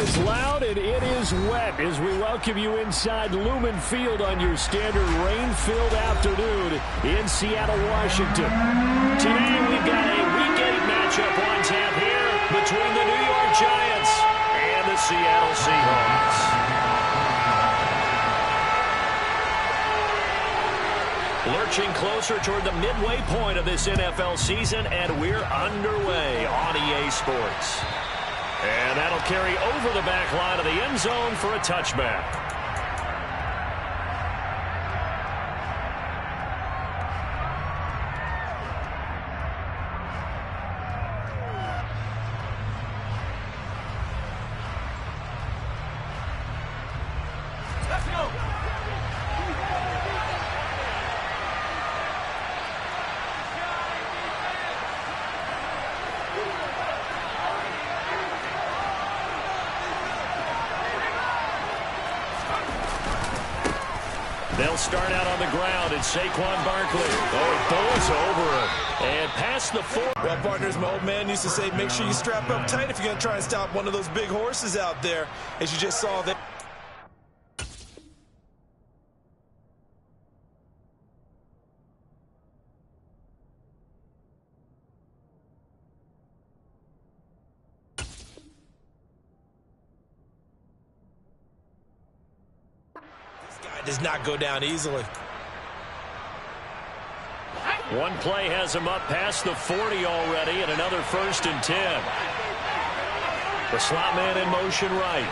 is loud and it is wet as we welcome you inside Lumen Field on your standard rain-filled afternoon in Seattle, Washington. Today we've got a Week 8 matchup on tap here between the New York Giants and the Seattle Seahawks. Lurching closer toward the midway point of this NFL season, and we're underway on EA Sports. And that'll carry over the back line of the end zone for a touchback. Let's go. They'll start out on the ground, and Saquon Barkley. Oh, it goes over him. And past the 4. Well, partners, my old man used to say, make sure you strap up tight if you're going to try and stop one of those big horses out there, as you just saw there. Does not go down easily. One play has him up past the 40 already, and another 1st and 10. The slot man in motion right.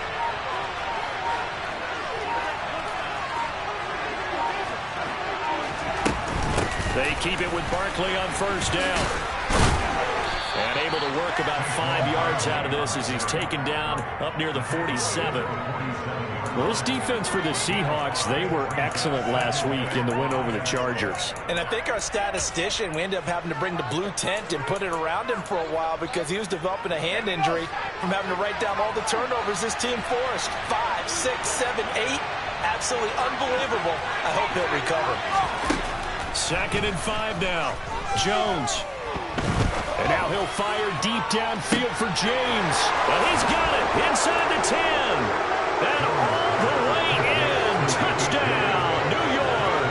They keep it with Barkley on 1st down. And able to work about 5 yards out of this as he's taken down up near the 47. Well, this defense for the Seahawks, they were excellent last week in the win over the Chargers. And I think our statistician, we ended up having to bring the blue tent and put it around him for a while because he was developing a hand injury from having to write down all the turnovers this team forced. 5, 6, 7, 8. Absolutely unbelievable. I hope he'll recover. 2nd and 5 now. Jones. And now he'll fire deep downfield for James. Well, he's got it inside the 10. And all the way in. Touchdown, New York.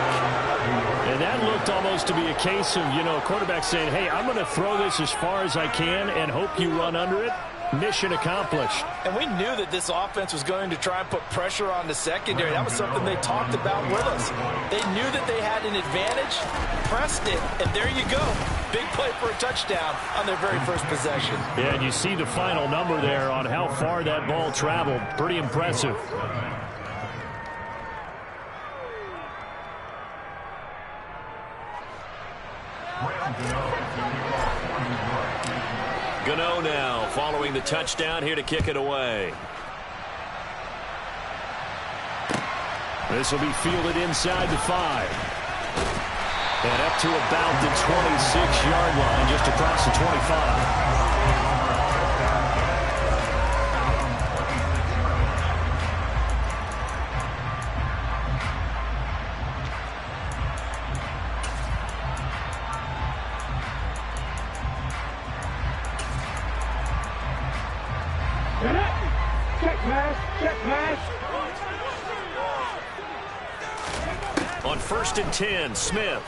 And that looked almost to be a case of, a quarterback saying, hey, I'm going to throw this as far as I can and hope you run under it. Mission accomplished. And we knew that this offense was going to try and put pressure on the secondary. That was something they talked about with us. They knew that they had an advantage, pressed it, and there you go. Big play for a touchdown on their very first possession. Yeah, and you see the final number there on how far that ball traveled. Pretty impressive. Gano now following the touchdown here to kick it away. This will be fielded inside the 5. And up to about the 26-yard line, just across the 25. On 1st and 10, Smith.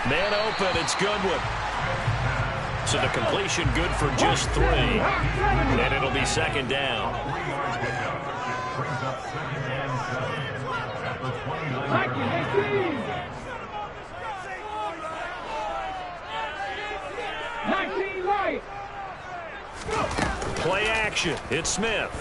Man open, it's Goodwin. So the completion good for just 3. And it'll be 2nd down. Play action, it's Smith.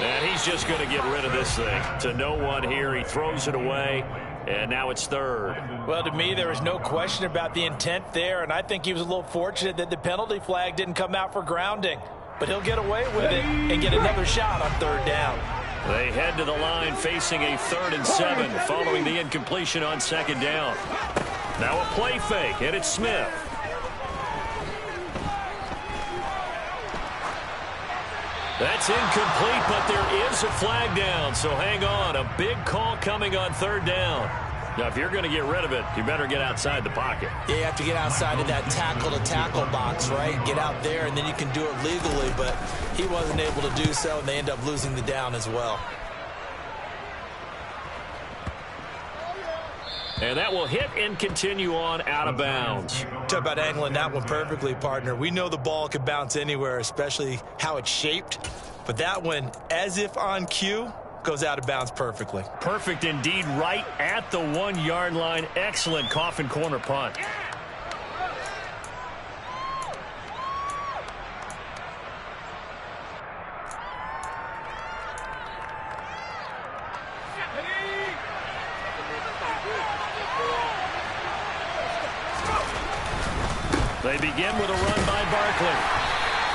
And he's just going to get rid of this thing. To no one here, he throws it away, and now it's 3rd. Well, to me, there was no question about the intent there, and I think he was a little fortunate that the penalty flag didn't come out for grounding. But he'll get away with it and get another shot on 3rd down. They head to the line facing a 3rd and 7 following the incompletion on 2nd down. Now a play fake, and it's Smith. That's incomplete, but there is a flag down, so hang on. A big call coming on 3rd down. Now, if you're going to get rid of it, you better get outside the pocket. Yeah, you have to get outside of that tackle-to-tackle box, right? Get out there, and then you can do it legally, but he wasn't able to do so, and they end up losing the down as well. And that will hit and continue on out of bounds. Talk about angling that one perfectly, partner. We know the ball could bounce anywhere, especially how it's shaped. But that one, as if on cue, goes out of bounds perfectly. Perfect indeed, right at the 1 yard line. Excellent coffin corner punt. They begin with a run by Barkley.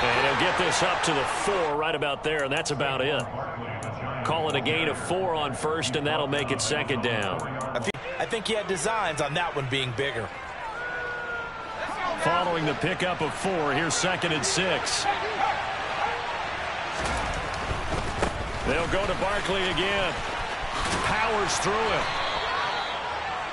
And he'll get this up to the 4 right about there, and that's about it. Call it a gain of 4 on first, and that'll make it second down. I think he had designs on that one being bigger. Following the pickup of 4, here's 2nd and 6. They'll go to Barkley again. Powers through him.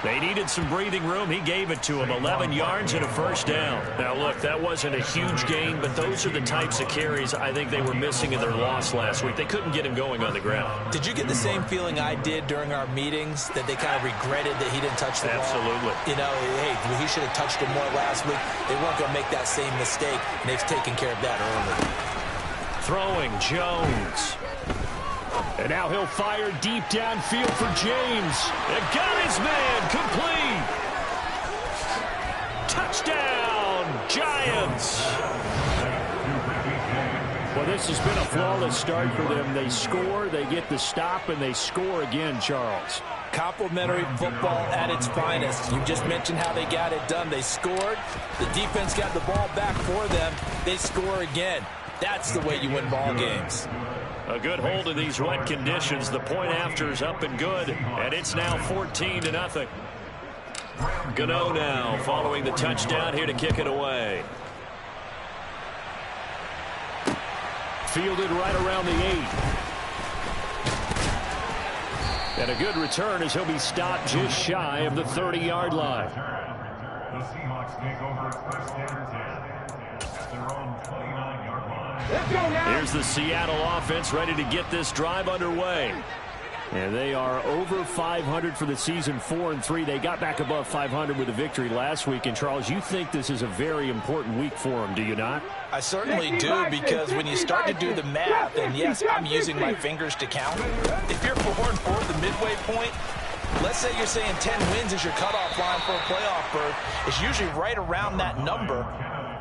They needed some breathing room. He gave it to him. 11 yards and a first down. Now, look, that wasn't a huge gain, but those are the types of carries I think they were missing in their loss last week. They couldn't get him going on the ground. Did you get the same feeling I did during our meetings, that they kind of regretted that he didn't touch the ball? Absolutely. You know, hey, he should have touched him more last week. They weren't going to make that same mistake, and they've taken care of that early. Throwing Jones. And now he'll fire deep downfield for James. And got his man complete. Touchdown, Giants. Well, this has been a flawless start for them. They score, they get the stop, and they score again, Charles. Complimentary football at its finest. You just mentioned how they got it done. They scored. The defense got the ball back for them. They score again. That's the way you win ball games. A good hold of these wet conditions. The point after is up and good, and it's now 14-0. Gano now following the touchdown here to kick it away. Fielded right around the 8. And a good return as he'll be stopped just shy of the 30-yard line. The Seahawks take over first and 10 at their own 29-yard line. Here's the Seattle offense ready to get this drive underway. And they are over 500 for the season, 4-3. They got back above 500 with a victory last week. And, Charles, you think this is a very important week for them, do you not? I certainly do, because when you start to do the math, and yes, I'm using my fingers to count. If you're 4-4 at the midway point, let's say you're saying 10 wins is your cutoff line for a playoff berth. It's usually right around that number.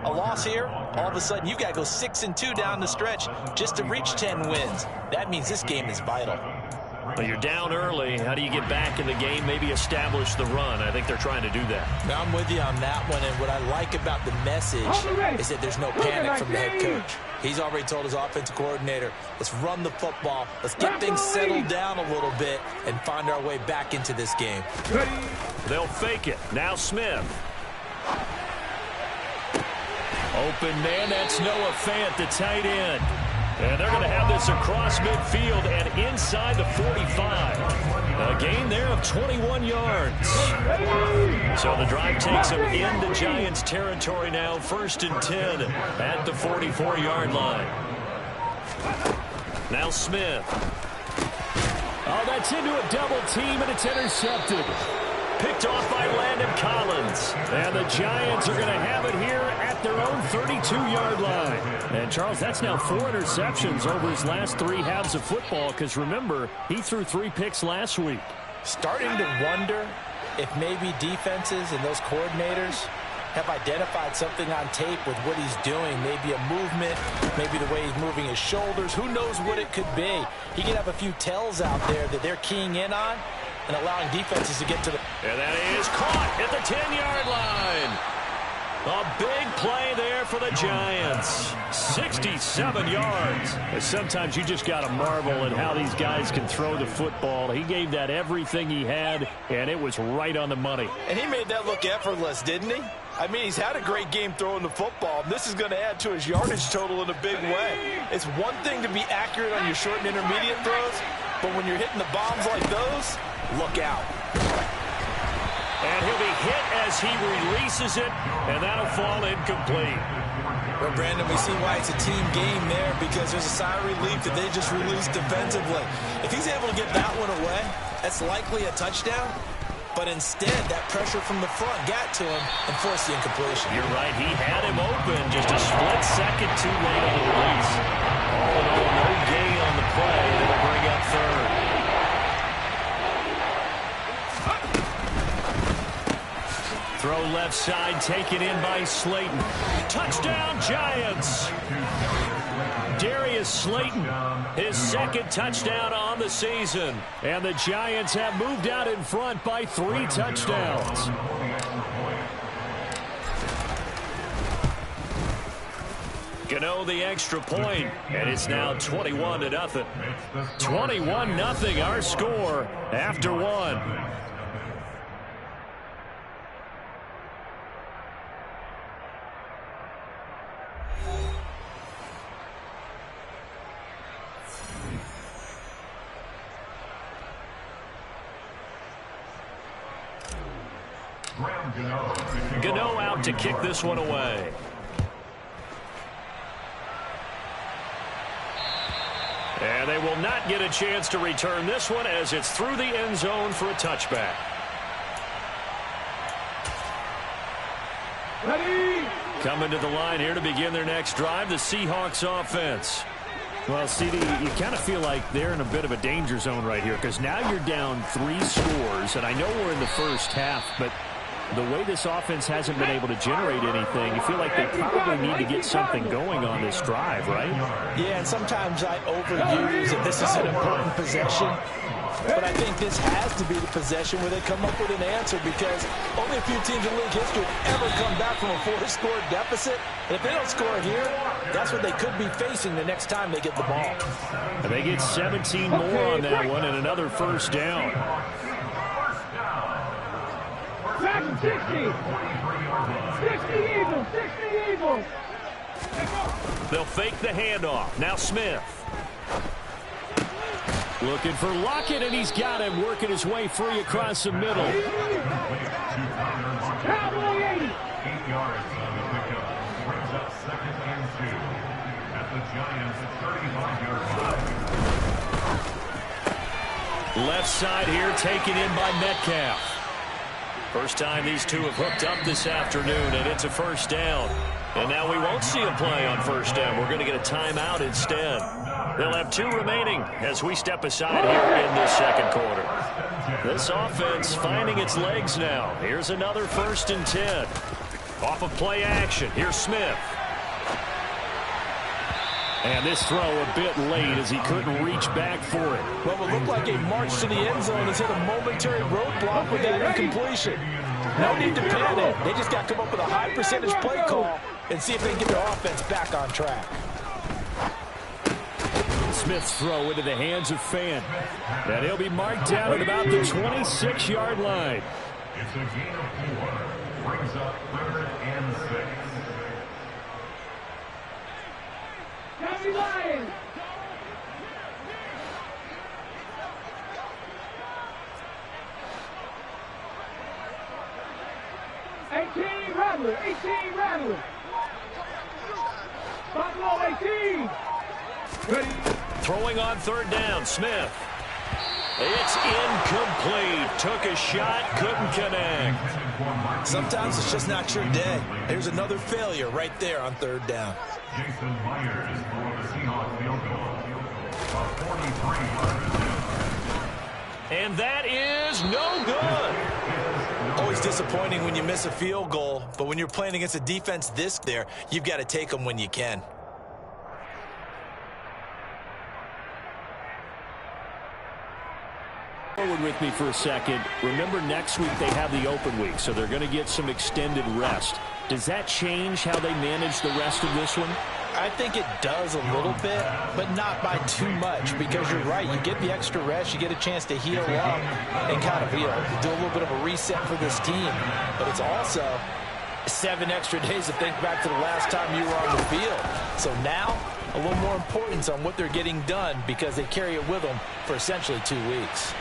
A loss here, all of a sudden you got to go 6-2 down the stretch just to reach 10 wins. That means this game is vital. Well, you're down early. How do you get back in the game, maybe establish the run? I think they're trying to do that. Now, I'm with you on that one, and what I like about the message is that there's no panic from the head coach. He's already told his offensive coordinator, let's run the football, let's get things settled down a little bit and find our way back into this game. They'll fake it. Now Smith. Open man, that's Noah Fant, the tight end. And they're going to have this across midfield and inside the 45. A gain there of 21 yards. So the drive takes them into Giants territory now. 1st and 10 at the 44-yard line. Now Smith. Oh, that's into a double team, and it's intercepted. Picked off by Landon Collins. And the Giants are going to have it here at their own 32-yard line. And, Charles, that's now 4 interceptions over his last 3 halves of football, because, remember, he threw 3 picks last week. Starting to wonder if maybe defenses and those coordinators have identified something on tape with what he's doing. Maybe a movement, maybe the way he's moving his shoulders. Who knows what it could be? He could have a few tells out there that they're keying in on and allowing defenses to get to the... And that is caught at the 10-yard line. A big play there for the Giants. 67 yards. And sometimes you just got to marvel at how these guys can throw the football. He gave that everything he had, and it was right on the money. And he made that look effortless, didn't he? I mean, he's had a great game throwing the football. This is going to add to his yardage total in a big way. It's one thing to be accurate on your short and intermediate throws, but when you're hitting the bombs like those, look out. And he'll be hit as he releases it, and that'll fall incomplete. Well, Brandon, we see why it's a team game there, because there's a sigh of relief that they just released defensively. If he's able to get that one away, that's likely a touchdown. But instead, that pressure from the front got to him and forced the incompletion. You're right. He had him open, just a split second too late on the release. All in all, no gain on the play. That'll bring up third. Throw left side, taken in by Slayton. Touchdown, Giants! Darius Slayton, his second touchdown on the season. And the Giants have moved out in front by 3 touchdowns. Gano the extra point, and it's now 21-0. 21-0 our score after 1. Gano out to kick this one away. And they will not get a chance to return this one as it's through the end zone for a touchback. Ready? Coming to the line here to begin their next drive, the Seahawks offense. Well, CD, you kind of feel like they're in a bit of a danger zone right here because now you're down 3 scores, and I know we're in the first half, but the way this offense hasn't been able to generate anything, you feel like they probably need to get something going on this drive, right? Yeah, and sometimes I overuse that this is an important possession. But I think this has to be the possession where they come up with an answer, because only a few teams in league history have ever come back from a 4-score deficit. And if they don't score here, that's what they could be facing the next time they get the ball. And they get 17 more on that one and another first down. Back 60. 60 Eagles. 60 Eagles. They'll fake the handoff. Now Smith. Looking for Lockett, and he's got him working his way free across the middle. Cowboy 80. 8 yards on the pickup. Brings up 2nd and 2 at the Giants' 35-yard line. Left side here taken in by Metcalf. First time these two have hooked up this afternoon, and it's a first down. And now we won't see a play on first down. We're going to get a timeout instead. They'll have 2 remaining as we step aside here in this second quarter. This offense finding its legs now. Here's another 1st and 10. Off of play action. Here's Smith. And this throw a bit late as he couldn't reach back for it. Well, it looked like a march to the end zone has hit a momentary roadblock with that incompletion. No need to panic. They just got to come up with a high percentage play call and see if they can get their offense back on track. Smith's throw into the hands of Fan. And he'll be marked down at about the 26-yard line. It's a gain of 4. Brings up 3rd and 6. County Lions. Rattler. 18 Rattler. Buffalo 18. Ready. Throwing on 3rd down, Smith. It's incomplete. Took a shot, couldn't connect. Sometimes it's just not your day. Here's another failure right there on 3rd down. Jason Myers for the Seahawks field goal. A 43-yard attempt. And that is no good. Always disappointing when you miss a field goal, but when you're playing against a defense this there, you've got to take them when you can. Forward with me for a second. Remember, next week they have the open week, so they're going to get some extended rest. Does that change how they manage the rest of this one? I think it does a little bit, but not by too much, because you're right. You get the extra rest, you get a chance to heal up and kind of, do a little bit of a reset for this team. But it's also 7 extra days to think back to the last time you were on the field. So now, a little more importance on what they're getting done, because they carry it with them for essentially 2 weeks.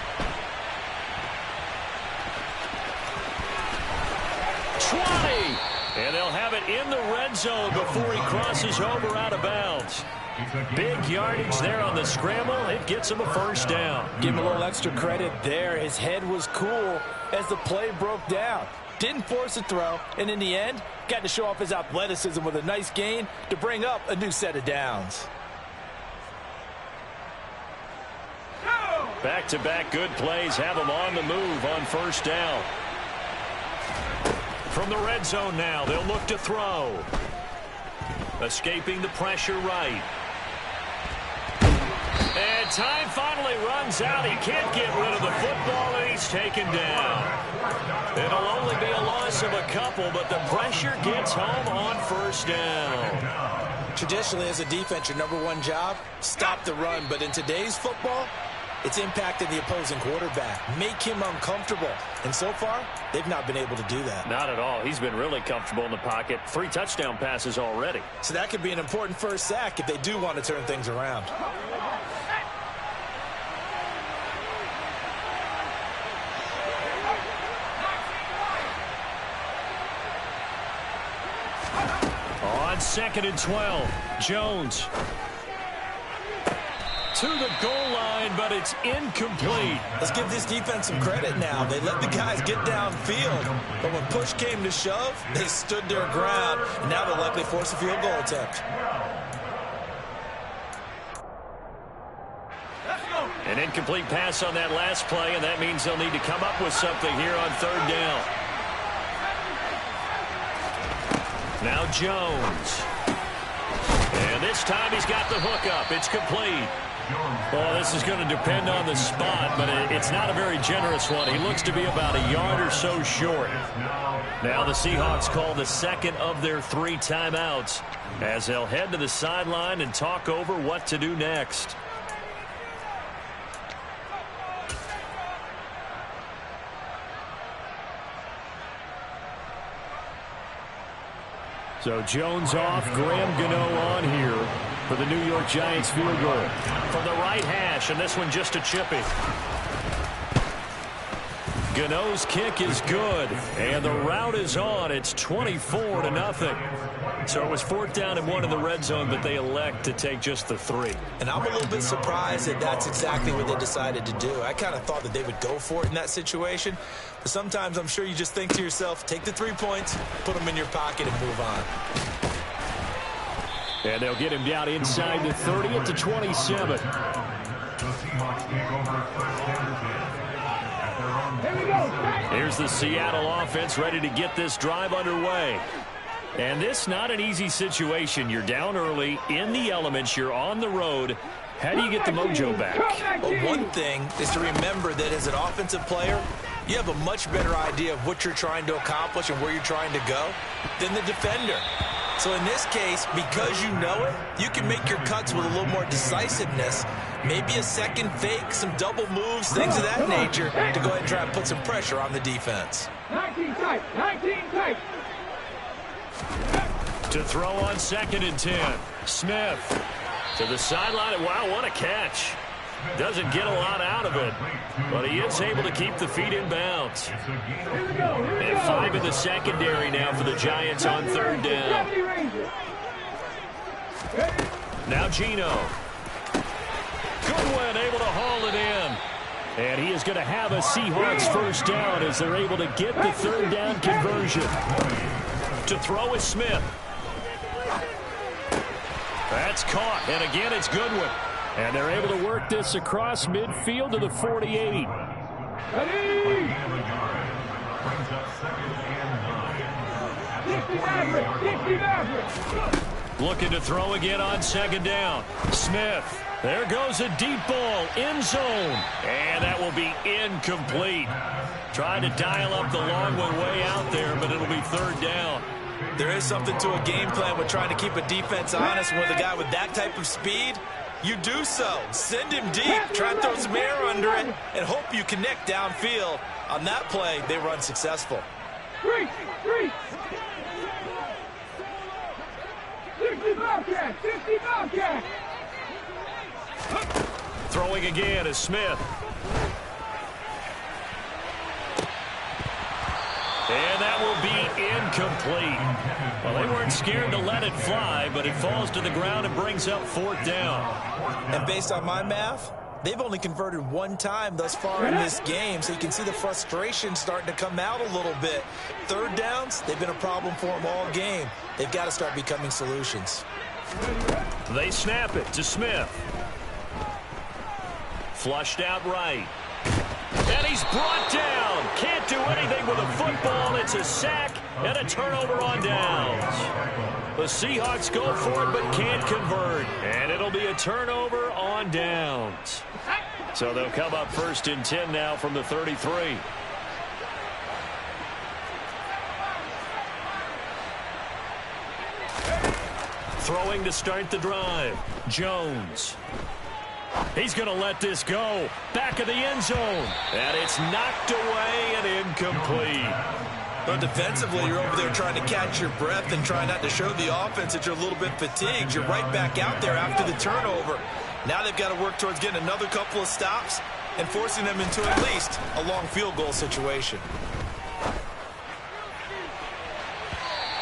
20. And they'll have it in the red zone before he crosses over out of bounds. Big yardage there on the scramble. It gets him a first down. Give him a little extra credit there. His head was cool as the play broke down. Didn't force a throw, and in the end, got to show off his athleticism with a nice gain to bring up a new set of downs. Back-to-back good plays have him on the move on first down. From the red zone now, they'll look to throw. Escaping the pressure right. And time finally runs out. He can't get rid of the football, and he's taken down. It'll only be a loss of a couple, but the pressure gets home on first down. Traditionally, as a defense, your number one job, stop the run. But in today's football, it's impacting the opposing quarterback. Make him uncomfortable. And so far, they've not been able to do that. Not at all. He's been really comfortable in the pocket. 3 touchdown passes already. So that could be an important first sack if they do want to turn things around. On 2nd and 12, Jones. To the goal line, but it's incomplete. Let's give this defense some credit now. They let the guys get downfield, but when push came to shove, they stood their ground, and now they'll likely force a field goal attempt. An incomplete pass on that last play, and that means they'll need to come up with something here on 3rd down. Now Jones. And this time he's got the hookup. It's complete. Well, this is going to depend on the spot, but it's not a very generous one. He looks to be about a yard or so short. Now the Seahawks call the second of their 3 timeouts as they'll head to the sideline and talk over what to do next. So Jones off, Graham Gano on here for the New York Giants field goal. From the right hash, and this one just a chippy. Gano's kick is good, and the route is on. It's 24-0. So it was 4th down and 1 in the red zone, but they elect to take just the 3. And I'm a little bit surprised that that's exactly what they decided to do. I kind of thought that they would go for it in that situation. But sometimes I'm sure you just think to yourself, take the 3 points, put them in your pocket, and move on. And they'll get him down inside the 30 at the 27. The Seahawks take over 1st and 10. Here we go. Here's the Seattle offense ready to get this drive underway. And this not an easy situation. You're down early, in the elements, you're on the road. How do you get the mojo back? Well, one thing is to remember that as an offensive player, you have a much better idea of what you're trying to accomplish and where you're trying to go than the defender. So in this case, because you know it, you can make your cuts with a little more decisiveness. Maybe a second fake, some double moves, things of that nature to go ahead and try and put some pressure on the defense. 19 tight, 19 tight. To throw on 2nd and 10. Smith to the sideline. Wow, what a catch. Doesn't get a lot out of it, but he is able to keep the feet in bounds. And 5 in the secondary now for the Giants on 3rd down. Now Geno. Goodwin able to haul it in. And he is going to have a Seahawks first down as they're able to get the 3rd down conversion. To throw is Smith. That's caught, and again it's Goodwin. And they're able to work this across midfield to the 48. Looking to throw again on 2nd down. Smith. There goes a deep ball, end zone. And that will be incomplete. Trying to dial up the long one way out there, but it'll be 3rd down. There is something to a game plan with trying to keep a defense honest. With a guy with that type of speed, you do so. Send him deep, try and throw some air under it, and hope you connect downfield. On that play, they run successful. 3, 60 Bobcat, 60 Bobcat. Throwing again is Smith. And that will be incomplete. Well, they weren't scared to let it fly, but it falls to the ground and brings up 4th down. And based on my math, they've only converted 1 time thus far in this game, so you can see the frustration starting to come out a little bit. 3rd downs, they've been a problem for them all game. They've got to start becoming solutions. They snap it to Smith. Flushed out right. And he's brought down. Can't do anything with a football. It's a sack and a turnover on downs. The Seahawks go for it but can't convert. And it'll be a turnover on downs. So they'll come up 1st and 10 now from the 33. Throwing to start the drive. Jones. He's going to let this go. Back of the end zone. And it's knocked away and incomplete. But defensively, you're over there trying to catch your breath and try not to show the offense that you're a little bit fatigued. You're right back out there after the turnover. Now they've got to work towards getting another couple of stops and forcing them into at least a long field goal situation.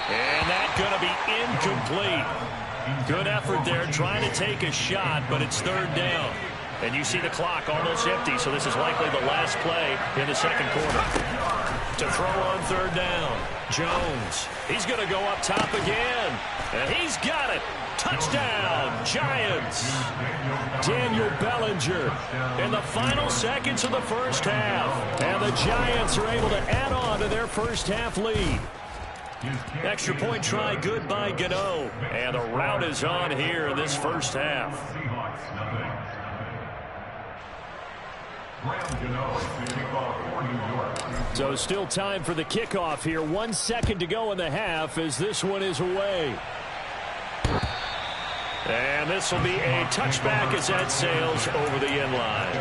And that's going to be incomplete. Good effort there trying to take a shot, but it's 3rd down. And you see the clock almost empty, so this is likely the last play in the 2nd quarter. To throw on 3rd down, Jones. He's going to go up top again. And he's got it. Touchdown, Giants. Daniel Bellinger in the final seconds of the 1st half. And the Giants are able to add on to their 1st half lead. Extra point try good by Gano. And the rout is on here in this 1st half. So still time for the kickoff here. 1 second to go in the half as this one is away. And this will be a touchback as that sails over the end line.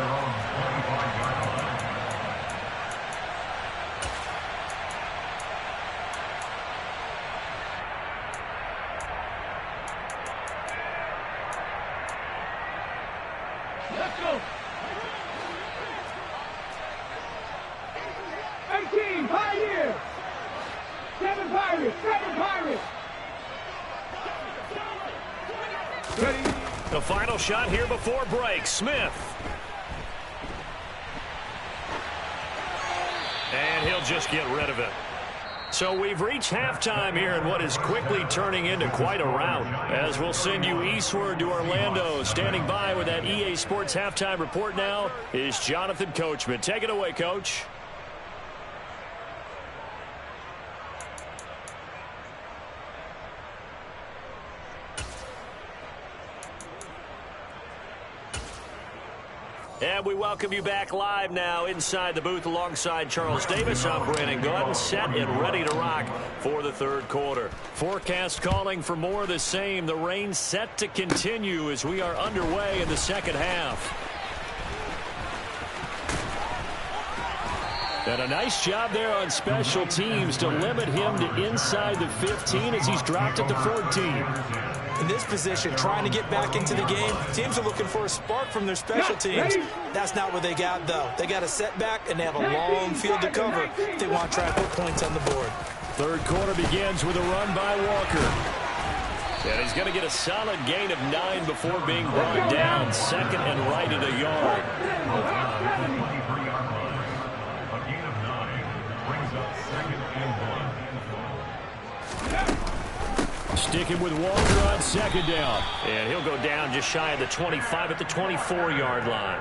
Let's go. 18, Pioneers. 7 Pirates, 7 Pirates. Ready. The final shot here before break. Smith. And he'll just get rid of it. So we've reached halftime here in what is quickly turning into quite a rout. As we'll send you eastward to Orlando. Standing by with that EA Sports halftime report now is Jonathan Coachman. Take it away, Coach. And we welcome you back live now inside the booth alongside Charles Davis. I'm Brandon Gordon, set and ready to rock for the 3rd quarter. Forecast calling for more of the same. The rain set to continue as we are underway in the 2nd half. And a nice job there on special teams to limit him to inside the 15 as he's dropped at the 14. In this position, trying to get back into the game, teams are looking for a spark from their special teams. That's not what they got, though. They got a setback, and they have a long field to cover if they want to try to put points on the board. 3rd quarter begins with a run by Walker. And he's going to get a solid gain of 9 before being brought down. 2nd and right at a yard. A gain of 9 brings up 2nd and 1. Sticking with Walker on 2nd down. And he'll go down just shy of the 25 at the 24-yard line.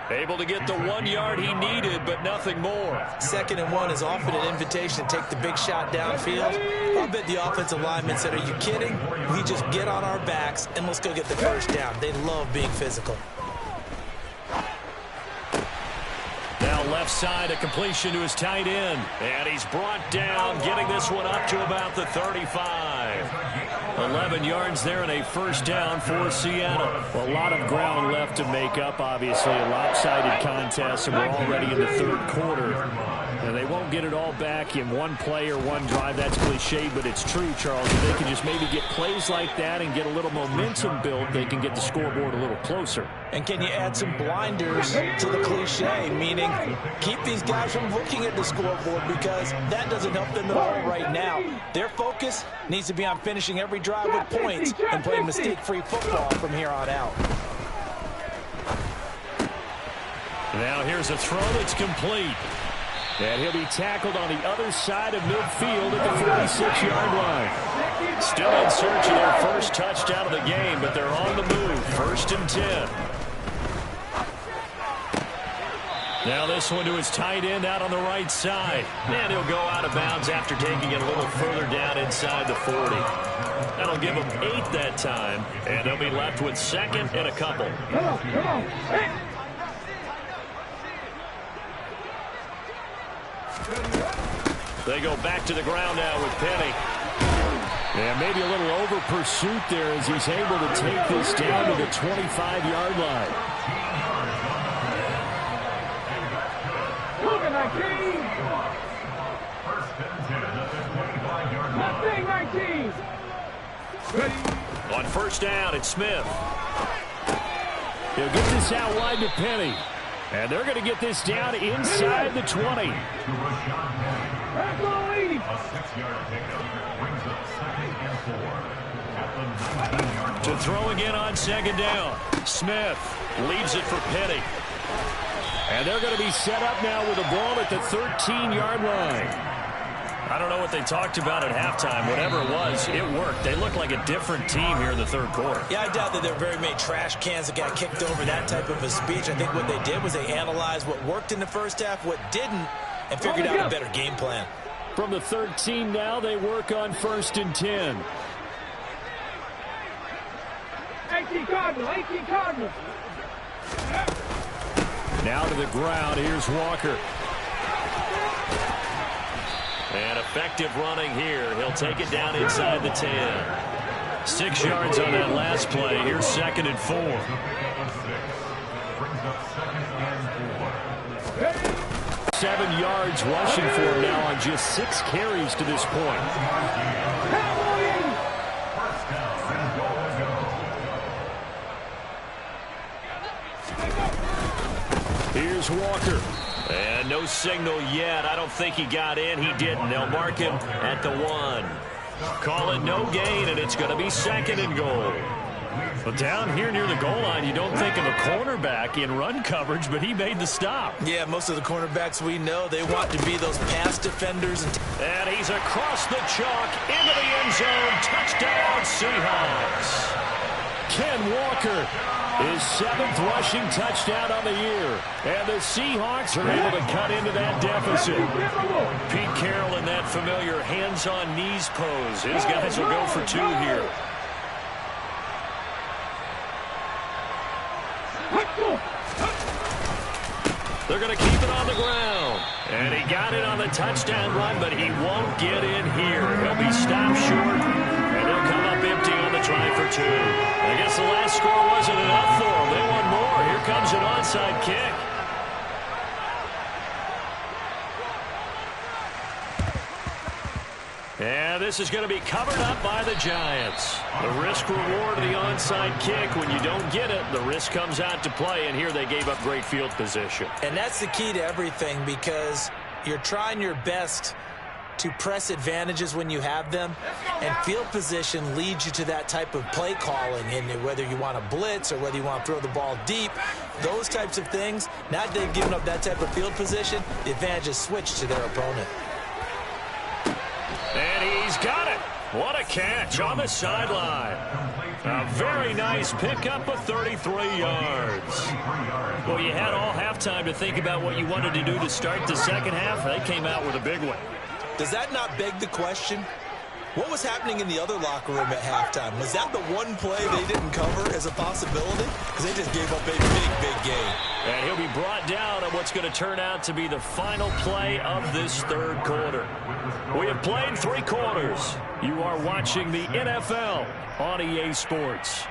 Able to get the 1 yard he needed, but nothing more. 2nd and 1 is often an invitation to take the big shot downfield. I'll bet the offensive lineman said, are you kidding? We just get on our backs and let's go get the 1st down. They love being physical. Now left side, a completion to his tight end. And he's brought down, getting this one up to about the 35. 11 yards there and a 1st down for Seattle. Well, a lot of ground left to make up, obviously. A lopsided contest, and we're already in the 3rd quarter. And they won't get it all back in one play or one drive. That's cliche, but it's true, Charles. If they can just maybe get plays like that and get a little momentum built, they can get the scoreboard a little closer. And can you add some blinders to the cliche, meaning keep these guys from looking at the scoreboard, because that doesn't help them at all right now. Their focus needs to be on finishing every drive with points and playing mistake-free football from here on out. Now here's a throw that's complete. And he'll be tackled on the other side of midfield at the 46-yard line. Still in search of their first touchdown of the game, but they're on the move. 1st and 10. Now this one to his tight end out on the right side. And he'll go out of bounds after taking it a little further down inside the 40. That'll give him 8 that time, and they'll be left with 2nd and a couple. Come on. Hey. They go back to the ground now with Penny. And maybe a little over pursuit there as he's able to take this down to the 25-yard line. Look at 19. Nothing, 19. Ready. On 1st down, it's Smith. He'll get this out wide to Penny. And they're going to get this down inside the 20. That's the lead. A 6-yard pickup brings up 2nd and 4 at the 19-yard To throw again on 2nd down. Smith leaves it for Penny. And they're going to be set up now with a ball at the 13-yard line. I don't know what they talked about at halftime. Whatever it was, it worked. They look like a different team here in the 3rd quarter. Yeah, I doubt that there were very many trash cans that got kicked over, that type of a speech. I think what they did was they analyzed what worked in the first half, what didn't, and figured out a better game plan. From the 13 now, they work on 1st and 10. 18 Cardinals. Now to the ground. Here's Walker. And effective running here. He'll take it down inside the 10. 6 yards on that last play. Here's 2nd and 4. brings up 2nd and 4. 7 yards rushing for him now on just 6 carries to this point. First down and goal to go. Here's Walker. And no signal yet. I don't think he got in. He didn't. They'll mark him at the 1. Call it no gain, and it's going to be 2nd and goal. But down here near the goal line, you don't think of a cornerback in run coverage, but he made the stop. Yeah, most of the cornerbacks we know, they want to be those pass defenders. And he's across the chalk into the end zone. Touchdown, Seahawks. Ken Walker, his 7th rushing touchdown on the year. And the Seahawks are able to cut into that deficit. Pete Carroll in that familiar hands-on knees pose. His guys will go for 2 here. They're going to keep it on the ground. And he got it on the touchdown run, but he won't get in here. He'll be stopped short, and he'll come up empty on the try for 2. I guess the last score wasn't enough for them. They want more. Here comes an onside kick. And this is going to be covered up by the Giants. The risk-reward of the onside kick. When you don't get it, the risk comes out to play, and here they gave up great field position. And that's the key to everything, because you're trying your best to press advantages when you have them, and field position leads you to that type of play calling. And whether you want to blitz or whether you want to throw the ball deep, those types of things, now that they've given up that type of field position, the advantage is switched to their opponent. And he's got it. What a catch on the sideline. A very nice pickup of 33 yards. Well, you had all halftime to think about what you wanted to do to start the second half. They came out with a big one. Does that not beg the question? What was happening in the other locker room at halftime? Was that the one play they didn't cover as a possibility? Because they just gave up a big game. And he'll be brought down on what's going to turn out to be the final play of this 3rd quarter. We have played 3 quarters. You are watching the NFL on EA Sports.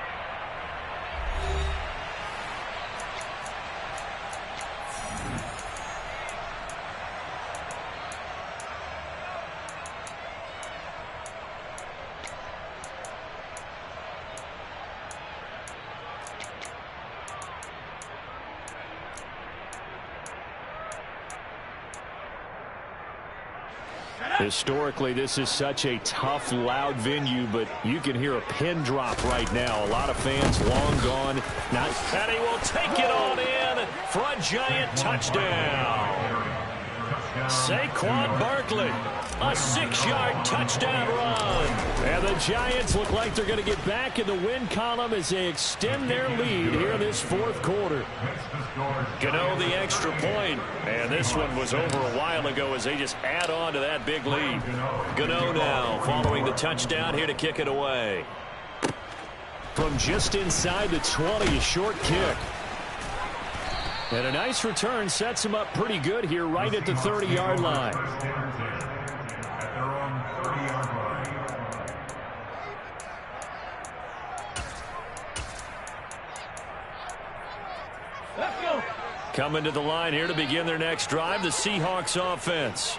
Historically, this is such a tough, loud venue, but you can hear a pin drop right now. A lot of fans long gone. And he will take it on in for a giant touchdown. Saquon Barkley, a 6-yard touchdown run. And the Giants look like they're going to get back in the win column as they extend their lead here in this fourth quarter. Gano the extra point, and this one was over a while ago as they just add on to that big lead. Gano now following the touchdown here to kick it away. From just inside the 20, a short kick. And a nice return sets him up pretty good here right at the 30-yard line. Coming to the line here to begin their next drive, the Seahawks offense.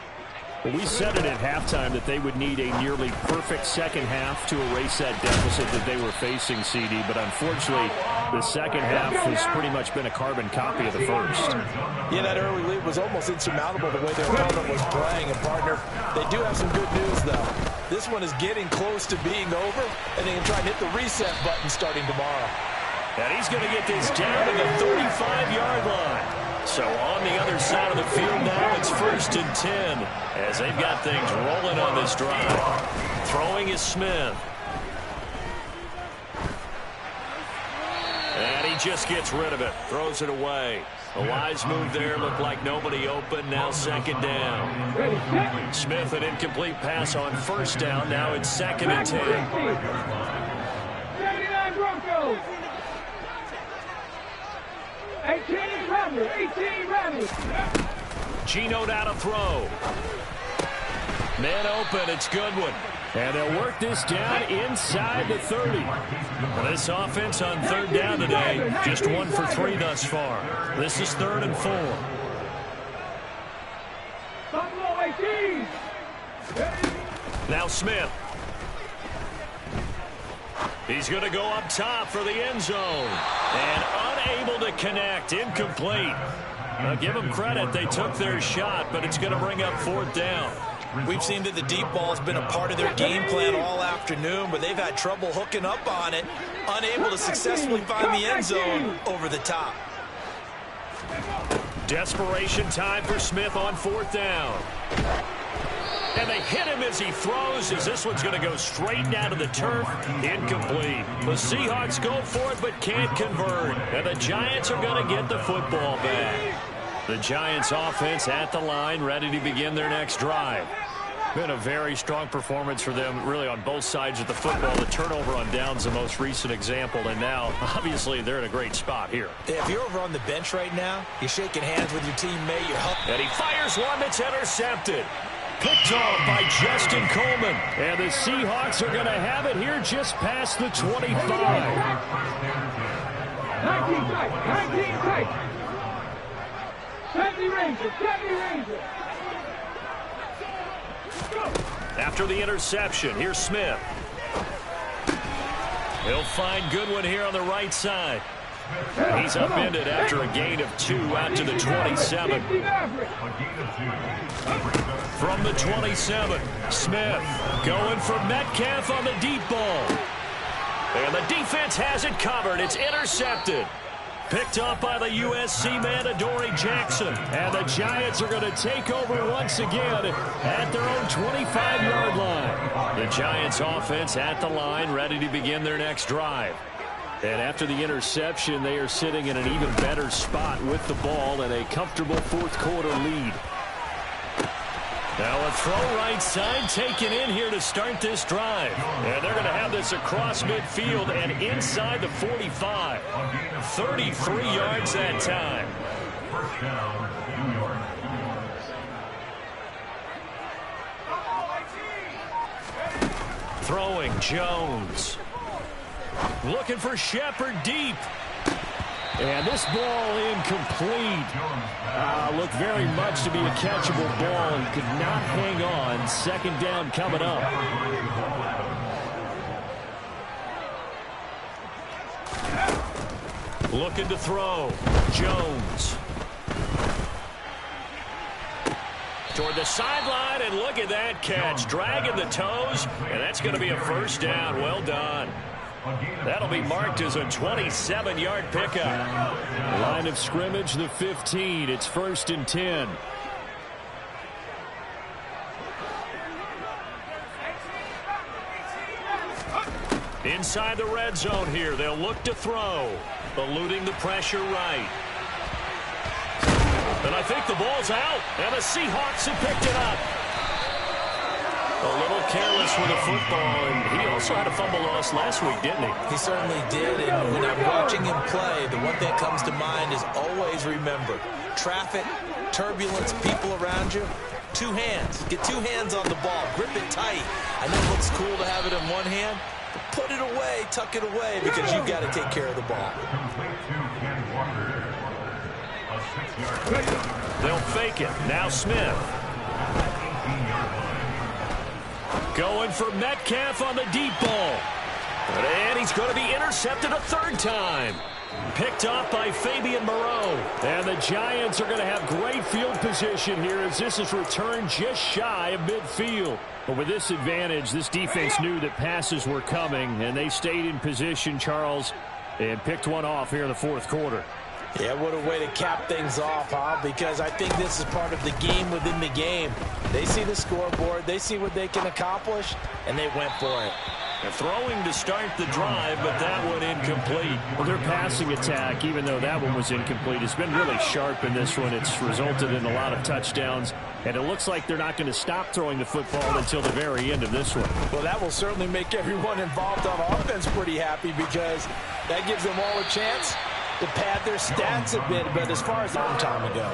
Well, we said it at halftime that they would need a nearly perfect second half to erase that deficit that they were facing, CD. But unfortunately, the second half has pretty much been a carbon copy of the first. Yeah, that early lead was almost insurmountable the way their opponent was playing. And, partner, they do have some good news, though. This one is getting close to being over, and they can try and hit the reset button starting tomorrow. And he's going to get this down to the 35-yard line. So on the other side of the field now, it's 1st and 10 as they've got things rolling on this drive. Throwing is Smith. And he just gets rid of it. Throws it away. A wise move there. Looked like nobody open. Now 2nd down. Smith, an incomplete pass on 1st down. Now it's 2nd and 10. 79 Broncos. 18 Ramblers. 18 Ramblers. Geno down to throw. Man open. It's Goodwin. And they'll work this down inside the 30. Well, this offense on 3rd down today, just 1 for 3 thus far. This is 3rd and 4. Buffalo 18. Now Smith. He's going to go up top for the end zone. And unable to connect. Incomplete. Now give them credit. They took their shot, but it's going to bring up 4th down. We've seen that the deep ball has been a part of their game plan all afternoon, but they've had trouble hooking up on it, unable to successfully find the end zone over the top. Desperation time for Smith on 4th down. And they hit him as he throws, as this one's going to go straight down to the turf. Incomplete. The Seahawks go for it but can't convert. And the Giants are going to get the football back. The Giants offense at the line, ready to begin their next drive. Been a very strong performance for them, really, on both sides of the football. The turnover on downs, the most recent example, and now, obviously, they're in a great spot here. If you're over on the bench right now, you're shaking hands with your teammate. And he fires one that's intercepted. Picked off by Justin Coleman. And the Seahawks are going to have it here just past the 25. 19 tight. 19 tight. 70 Rangers. 70 Rangers. After the interception, here's Smith. He'll find Goodwin here on the right side. He's upended after a gain of 2 out to the 27. From the 27, Smith going for Metcalf on the deep ball. And the defense has it covered. It's intercepted. Picked up by the USC man, Adoree Jackson. And the Giants are going to take over once again at their own 25-yard line. The Giants offense at the line, ready to begin their next drive. And after the interception, they are sitting in an even better spot with the ball and a comfortable fourth quarter lead. Now a throw right side taken in here to start this drive. And they're going to have this across midfield and inside the 45. 33 yards that time. First down, New York. Throwing Jones. Looking for Shepard deep. And this ball incomplete. Looked very much to be a catchable ball and could not hang on. 2nd down coming up. Looking to throw. Jones. Toward the sideline, and look at that catch. Dragging the toes, and that's going to be a first down. Well done. That'll be marked as a 27-yard pickup. Line of scrimmage, the 15. It's 1st and 10. Inside the red zone here. They'll look to throw. Eluding the pressure right. And I think the ball's out. And the Seahawks have picked it up. A little careless with the football. And he also had a fumble loss last week, didn't he? He certainly did. And when I'm watching him play, the one thing that comes to mind is always remember. Traffic, turbulence, people around you. 2 hands. Get 2 hands on the ball. Grip it tight. I know it looks cool to have it in one hand. Put it away, tuck it away, because you've got to take care of the ball. They'll fake it. Now Smith. Going for Metcalf on the deep ball. And he's going to be intercepted a 3rd time. Picked off by Fabian Moreau. And the Giants are going to have great field position here as this is returned just shy of midfield. But with this advantage, this defense knew that passes were coming, and they stayed in position, Charles, and picked one off here in the 4th quarter. Yeah, what a way to cap things off, huh? Because I think this is part of the game within the game. They see the scoreboard, they see what they can accomplish, and they went for it. They're throwing to start the drive, but that one incomplete. Well, their passing attack, even though that one was incomplete, has been really sharp in this one. It's resulted in a lot of touchdowns, and it looks like they're not going to stop throwing the football until the very end of this one. Well, that will certainly make everyone involved on offense pretty happy because that gives them all a chance to pad their stats a bit, but as far as a long time ago.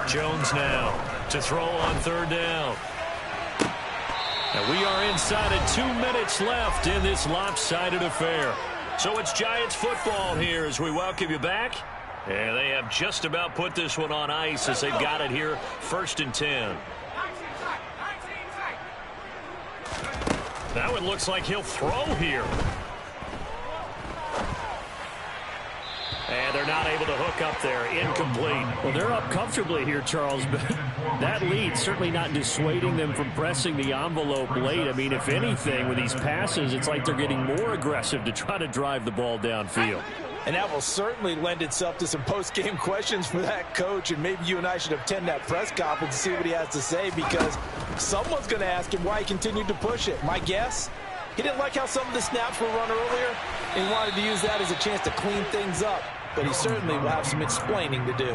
Jones now to throw on 3rd down. And we are inside of 2 minutes left in this lopsided affair. So it's Giants football here as we welcome you back. And they have just about put this one on ice as they've got it here, 1st and 10. Now it looks like he'll throw here. And they're not able to hook up there. Incomplete. Well, they're up comfortably here, Charles, but that lead certainly not dissuading them from pressing the envelope late. I mean, if anything, with these passes, it's like they're getting more aggressive to try to drive the ball downfield. And that will certainly lend itself to some post-game questions for that coach, and maybe you and I should attend that press conference and see what he has to say, because someone's going to ask him why he continued to push it. My guess, he didn't like how some of the snaps were run earlier, and he wanted to use that as a chance to clean things up. But he certainly will have some explaining to do.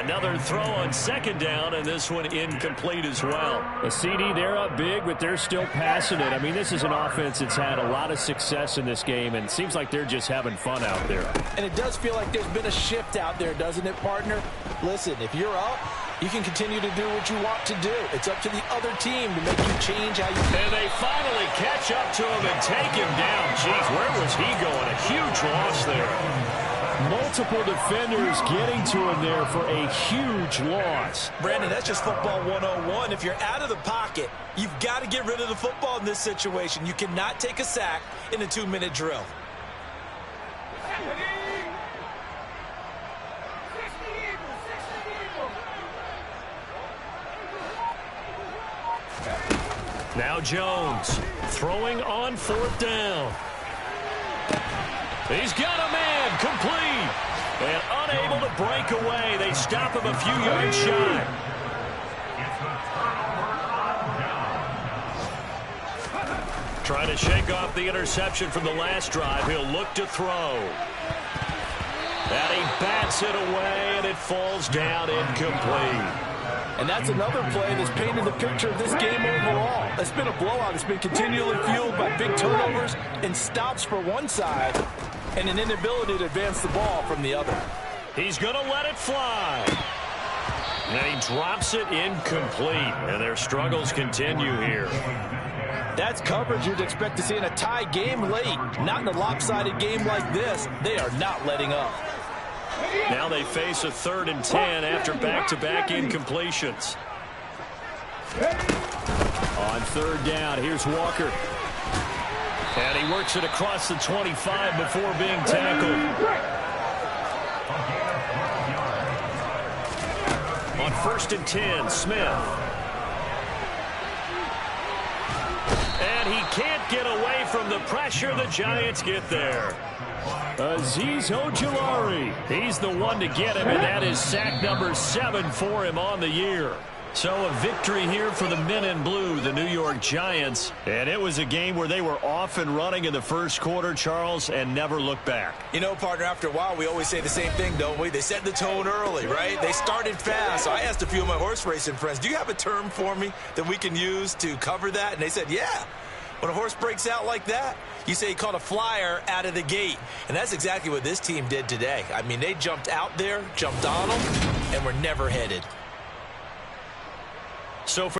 Another throw on 2nd down, and this one incomplete as well. A CD, they're up big, but they're still passing it. I mean, this is an offense that's had a lot of success in this game, and it seems like they're just having fun out there. And it does feel like there's been a shift out there, doesn't it, partner? Listen, if you're up, you can continue to do what you want to do. It's up to the other team to make you change how you... And they finally catch up to him and take him down. Jeez, where was he going? A huge loss there. Multiple defenders getting to him there for a huge loss. Brandon, that's just football 101. If you're out of the pocket, you've got to get rid of the football in this situation. You cannot take a sack in a 2-minute drill. Now Jones throwing on 4th down. He's got a man, complete, and unable to break away. They stop him a few yards shy. Trying to shake off the interception from the last drive. He'll look to throw. And he bats it away, and it falls down incomplete. And that's another play that's painted the picture of this game overall. It's been a blowout. It's been continually fueled by big turnovers and stops for one side and an inability to advance the ball from the other. He's going to let it fly. And he drops it incomplete. And their struggles continue here. That's coverage you'd expect to see in a tie game late. Not in a lopsided game like this. They are not letting up. Now they face a 3rd and 10 after back-to-back incompletions. On 3rd down, here's Walker. And he works it across the 25 before being tackled. On 1st and 10, Smith. And he can't get away from the pressure. The Giants get there. Azeez Ojulari. He's the one to get him, and that is sack number 7 for him on the year. So a victory here for the men in blue, the New York Giants. And it was a game where they were off and running in the first quarter, Charles, and never looked back. You know, partner, after a while, we always say the same thing, don't we? They set the tone early, right? They started fast. So I asked a few of my horse racing friends, do you have a term for me that we can use to cover that? And they said, yeah. When a horse breaks out like that, you say he caught a flyer out of the gate. And that's exactly what this team did today. I mean, they jumped out there, jumped on them, and were never headed. So for